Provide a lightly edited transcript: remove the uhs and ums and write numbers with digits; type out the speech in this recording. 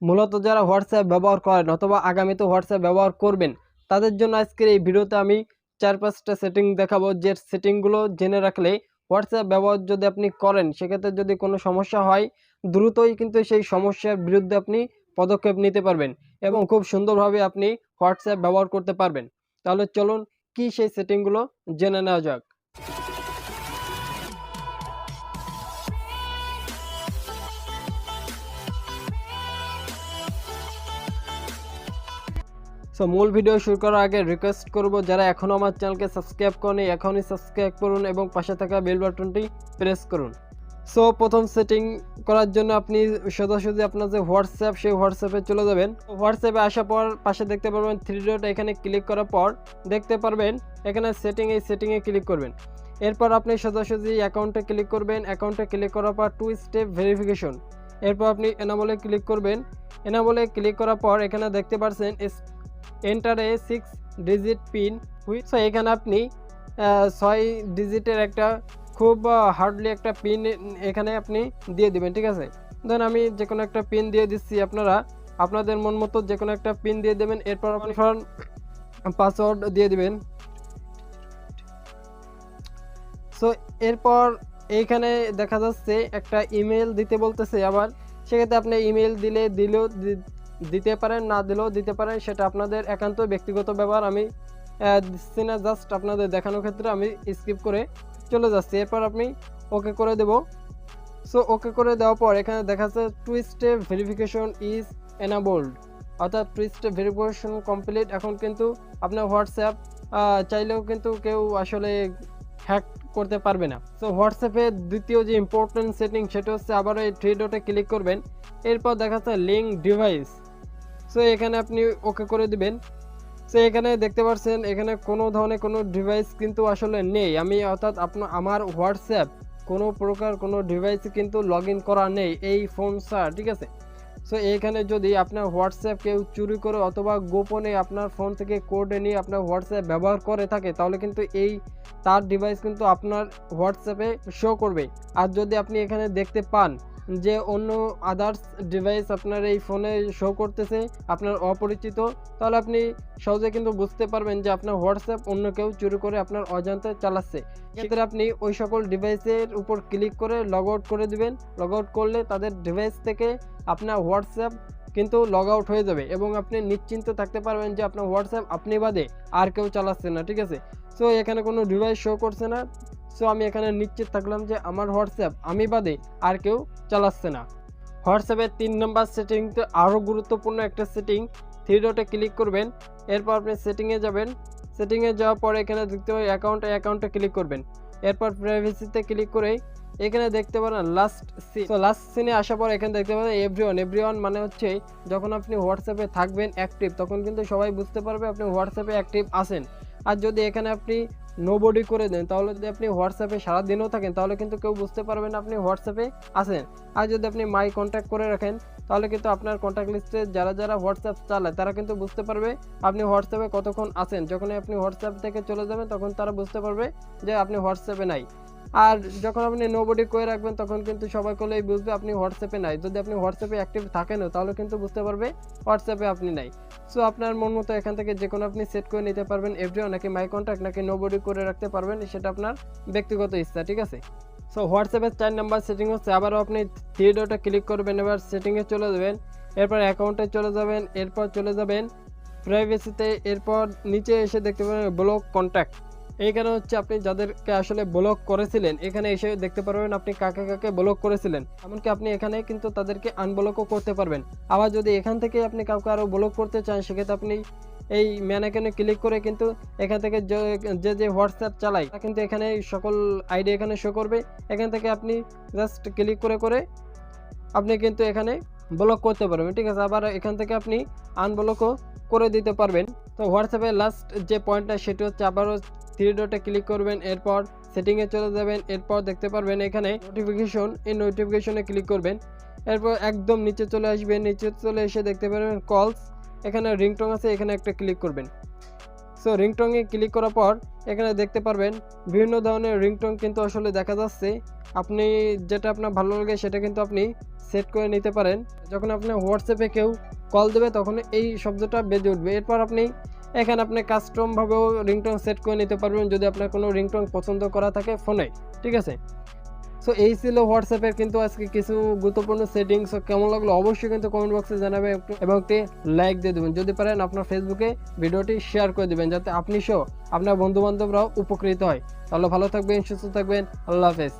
মূলত যারা হোয়াটসঅ্যাপ ব্যবহার করেন অথবা আগামীতে হোয়াটসঅ্যাপ ব্যবহার করবেন তাদের জন্য আজকের এই ভিডিওতে আমি 4-5টা সেটিং দেখাবো, যে সেটিংগুলো জেনে রাখলে হোয়াটসঅ্যাপ ব্যবহার যদি আপনি করেন সেক্ষেত্রে যদি কোনো সমস্যা হয় দ্রুতই কিন্তু সেই সমস্যার বিরুদ্ধে আপনি পদক্ষেপ নিতে পারবেন এবং খুব সুন্দরভাবে আপনি হোয়াটসঅ্যাপ ব্যবহার করতে পারবেন। তাহলে চলুন কি সেই সেটিংগুলো জেনে নেওয়া যাক। সো মূল ভিডিও শুরু করার আগে রিকোয়েস্ট করব, যারা এখনও আমার চ্যানেলকে সাবস্ক্রাইব করেনি এখনই সাবস্ক্রাইব করুন এবং পাশে থাকা বেল বাটনটি প্রেস করুন। সো প্রথম সেটিং করার জন্য আপনি সোজাসুজি আপনার যে হোয়াটসঅ্যাপ সেই হোয়াটসঅ্যাপে চলে যাবেন। হোয়াটসঅ্যাপে আসার পর পাশে দেখতে পারবেন 3 ডট, এখানে ক্লিক করার পর দেখতে পারবেন এখানে এই সেটিংয়ে ক্লিক করবেন। এরপর আপনি সোজাসুজি অ্যাকাউন্টে ক্লিক করবেন। অ্যাকাউন্টে ক্লিক করার পর 2 স্টেপ ভেরিফিকেশন, এরপর আপনি এনাবলে ক্লিক করবেন। এনাবলে ক্লিক করার পর এখানে দেখতে পাচ্ছেন enter a 6 digit pin. So এখানে আপনি 6 ডিজিটের একটা খুব হার্ডলি একটা পিন এখানে আপনি দিয়ে দিবেন, ঠিক আছে। দেন আমি যে কোনো একটা পিন দিয়ে দিচ্ছি, আপনারা আপনাদের মন মতো যে কোনো একটা পিন দিয়ে দেবেন। এরপর আপনি পাসওয়ার্ড দিয়ে দিবেন। সো এরপর এইখানে দেখা যাচ্ছে একটা ইমেল দিতে বলতেছে, আবার সেক্ষেত্রে আপনি ইমেল দিলেও দিতে পারেন, না দিলেও দিতে পারেন, সেটা আপনাদের একান্ত ব্যক্তিগত ব্যাপার। আমি দিচ্ছি না, জাস্ট আপনাদের দেখানোর ক্ষেত্রে আমি স্কিপ করে চলে যাচ্ছি। এরপর আপনি ওকে করে দেব। সো ওকে করে দেওয়ার পর এখানে দেখা যাচ্ছে 2 স্টেপ ভেরিফিকেশন ইজ এনাবলড, অর্থাৎ 2 স্টেপ ভেরিফিকেশন কমপ্লিট। এখন কিন্তু আপনার হোয়াটসঅ্যাপ চাইলেও কিন্তু কেউ আসলে হ্যাক করতে পারবে না। সো হোয়াটসঅ্যাপের দ্বিতীয় যে ইম্পর্টেন্ট সেটিং সেটা হচ্ছে আবার এই 3 ডটে ক্লিক করবেন। এরপর দেখা যাচ্ছে লিঙ্ক ডিভাইস। সো এখানে আপনি ওকে করে দিবেন। সো এখানে দেখতে পাচ্ছেন এখানে কোনো ধরনের কোনো ডিভাইস কিন্তু আসলে নেই, অর্থাৎ আমার হোয়াটসঅ্যাপ কোনো প্রকার কোনো ডিভাইসে কিন্তু লগ ইন করা নেই এই ফোন ছাড়া, ঠিক আছে। সো এইখানে যদি আপনার হোয়াটসঅ্যাপ কেউ চুরি করে অথবা গোপনে আপনার ফোন থেকে কোড নিয়ে আপনার হোয়াটসঅ্যাপ ব্যবহার করে থাকে তাহলে কিন্তু তার ডিভাইস কিন্তু আপনার হোয়াটসঅ্যাপে শো করবে। আর যদি আপনি এখানে দেখতে পান যে অন্য আদার্স ডিভাইস আপনার এই ফোনে শো করতেছে আপনার অপরিচিত, তাহলে আপনি সহজে কিন্তু বুঝতে পারবেন যে আপনার হোয়াটসঅ্যাপ অন্য কেউ চুরি করে আপনার অজান্তে চালাচ্ছে। সেক্ষেত্রে আপনি ওই সকল ডিভাইসের উপর ক্লিক করে লগ আউট করে দিবেন। লগ আউট করলে তাদের ডিভাইস থেকে আপনার হোয়াটসঅ্যাপ কিন্তু লগ আউট হয়ে যাবে এবং আপনি নিশ্চিন্ত থাকতে পারবেন যে আপনার হোয়াটসঅ্যাপ আপনি বাদে আর কেউ চালাচ্ছে না, ঠিক আছে। সো এখানে কোনো ডিভাইস শো করছে না। সো আমি এখানে নিশ্চিত থাকলাম যে আমার হোয়াটসঅ্যাপ আমি বাদে আর কেউ চালাচ্ছে না। হোয়াটসঅ্যাপের 3 নম্বর সেটিং তো আরও গুরুত্বপূর্ণ একটা সেটিং। 3 ডটে ক্লিক করবেন। এরপর আপনি সেটিংয়ে যাবেন। সেটিংয়ে যাওয়ার পরে এখানে দেখতে পাবেন অ্যাকাউন্টে ক্লিক করবেন। এরপর প্রাইভেসিতে ক্লিক করে এখানে দেখতে পারেন লাস্ট সিনে আসার পর এখানে দেখতে পাবেন এভরিওয়ান মানে হচ্ছে যখন আপনি হোয়াটসঅ্যাপে থাকবেন অ্যাক্টিভ তখন কিন্তু সবাই বুঝতে পারবে আপনি হোয়াটসঅ্যাপে অ্যাক্টিভ আছেন। আর যদি এখানে আপনি নোবডি করে দেন তাহলে যদি আপনি হোয়াটসঅ্যাপে সারাদিনও থাকেন তাহলে কিন্তু কেউ বুঝতে পারবে না আপনি হোয়াটসঅ্যাপে আছেন। আর যদি আপনি মাই কন্ট্যাক্ট করে রাখেন তাহলে কিন্তু আপনার কন্ট্যাক্ট লিস্টে যারা হোয়াটসঅ্যাপ চালায় তারা কিন্তু বুঝতে পারবে আপনি হোয়াটসঅ্যাপে কতক্ষণ আছেন। যখনই আপনি হোয়াটসঅ্যাপ থেকে চলে যাবেন তখন তারা বুঝতে পারবে যে আপনি হোয়াটসঅ্যাপে নাই। আর যখন আপনি নোবডি করে রাখবেন তখন কিন্তু সবাই করলেই বুঝবে আপনি হোয়াটসঅ্যাপে নাই। যদি আপনি হোয়াটসঅ্যাপে অ্যাক্টিভ থাকেনও তাহলে কিন্তু বুঝতে পারবে হোয়াটসঅ্যাপে আপনি নাই। সো আপনার মন মতো এখান থেকে যে কোনো আপনি সেট করে নিতে পারবেন, এভরিওয়ান নাকি মাই কন্ট্যাক্ট নাকি নোবডি করে রাখতে পারবেন, সেটা আপনার ব্যক্তিগত ইচ্ছা, ঠিক আছে। সো হোয়াটসঅ্যাপের 4 নাম্বার সেটিং হচ্ছে আবারও আপনি 3 ডটে ক্লিক করবেন। এবার সেটিংয়ে চলে যাবেন। এরপর অ্যাকাউন্টে চলে যাবেন। এরপর চলে যাবেন প্রাইভেসিতে। এরপর নিচে এসে দেখতে পাবেন ব্লক কন্ট্যাক্ট। এইখানে হচ্ছে আপনি যাদেরকে আসলে ব্লক করেছিলেন এখানে এসে দেখতে পারবেন আপনি কাকে কাকে ব্লক করেছিলেন। এমনকি আপনি এখানে কিন্তু তাদেরকে আনব্লকও করতে পারবেন। আবার যদি এখান থেকে আপনি কাউকে আরও ব্লক করতে চান সেক্ষেত্রে আপনি এই ম্যানেকেনে ক্লিক করে কিন্তু এখান থেকে যে হোয়াটসঅ্যাপ চালায় তা কিন্তু এখানে সকল আইডি এখানে শো করবে। এখান থেকে আপনি জাস্ট ক্লিক করে আপনি কিন্তু এখানে ব্লক করতে পারবেন, ঠিক আছে। আবার এখান থেকে আপনি আনব্লকও করে দিতে পারবেন। তো হোয়াটসঅ্যাপের লাস্ট যে পয়েন্টটা সেটা হচ্ছে আবারও 3 ডটে ক্লিক করবেন। এরপর সেটিংয়ে চলে যাবেন। এরপর দেখতে পারবেন এখানে নোটিফিকেশন, এই নোটিফিকেশনে ক্লিক করবেন। এরপর একদম নিচে চলে আসবেন। নিচে চলে এসে দেখতে পারবেন কলস, এখানে রিংটোন আছে, এখানে একটা ক্লিক করবেন। সো রিংটনে ক্লিক করার পর এখানে দেখতে পারবেন বিভিন্ন ধরনের রিংটোন কিন্তু আসলে দেখা যাচ্ছে। আপনি যেটা আপনার ভালো লাগে সেটা কিন্তু আপনি সেট করে নিতে পারেন। যখন আপনি হোয়াটসঅ্যাপে কেউ কল দেবে তখন এই শব্দটা বেজে উঠবে। এরপর এখানে আপনি কাস্টমভাবেও রিংটোন সেট করে নিতে পারবেন যদি আপনার কোনো রিংটোন পছন্দ করা থাকে ফোনে, ঠিক আছে? সো এই ছিল হোয়াটসঅ্যাপের কিন্তু আজকে কিছু গুরুত্বপূর্ণ সেটিংস। কেমন লাগলো অবশ্যই কিন্তু কমেন্ট বক্সে জানাবেন এবং একটি লাইক দিয়ে দেবেন। যদি পারেন আপনার ফেসবুকে ভিডিওটি শেয়ার করে দেবেন যাতে আপনি সহ আপনার বন্ধু বান্ধবরাও উপকৃত হয়। তাহলে ভালো থাকবেন, সুস্থ থাকবেন। আল্লাহ হাফেজ।